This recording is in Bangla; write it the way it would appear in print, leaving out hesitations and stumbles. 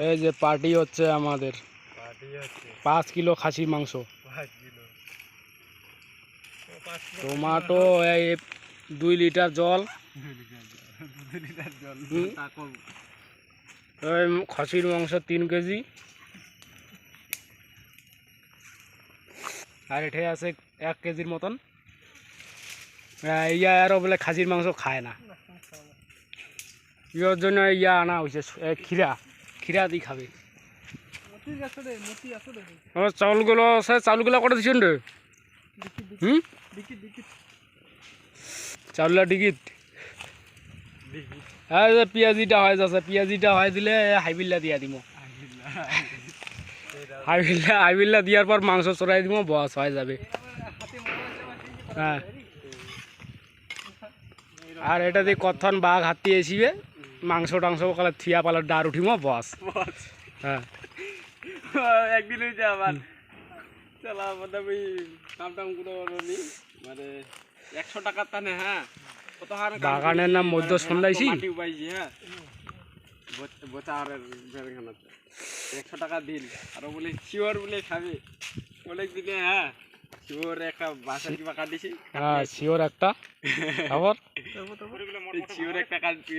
এই যে পার্টি হচ্ছে আমাদের, 5 কিলো খাসির মাংস, টমাটো, এই 2 লিটার জল, খাসির মাংস 3 কেজি, আর এঠে আছে 1 কেজির মতন। ইয়া আরও বলে খাসির মাংস খায় না, ইয়োর জন্য ইয়া আনা হয়েছে, খিরা দিয়ে খাবে। চাউলগুলো আছে, চাউলগুলো করে দিচ্ছেন রে? চাউলটা ডিগিট। হ্যাঁ, পিঁয়াজিটা হয়ে যাচ্ছে, পিঁয়াজিটা হয়ে দিলে হাইবিল্লা দিয়া দিব, হাইবিল্লা দিয়ার পর মাংস চড়াই দিব, বস হয়ে যাবে। হ্যাঁ, আর এটা দিয়ে কথন বাঘ হাতি এসিবে, মাংস টাংস কালে থিয়া পালার ডার উঠিম, বস। হ্যাঁ, একদিন হয়েছে আবার চলা মোটামুটি কাম টাম করে মানে 100 টাকার টানে। হ্যাঁ, বাগানের নাম মধ্য সন্ধ্যাইছি। হ্যাঁ, বোচারের 100 টাকা দিন, আরো বলে শিওর বলে খাবে বলে দিলে। হ্যাঁ, শিওর একটা বাসা কিবা কাটিছি। হ্যাঁ, শিওর একটা, আবার শিওর একটা কাটি।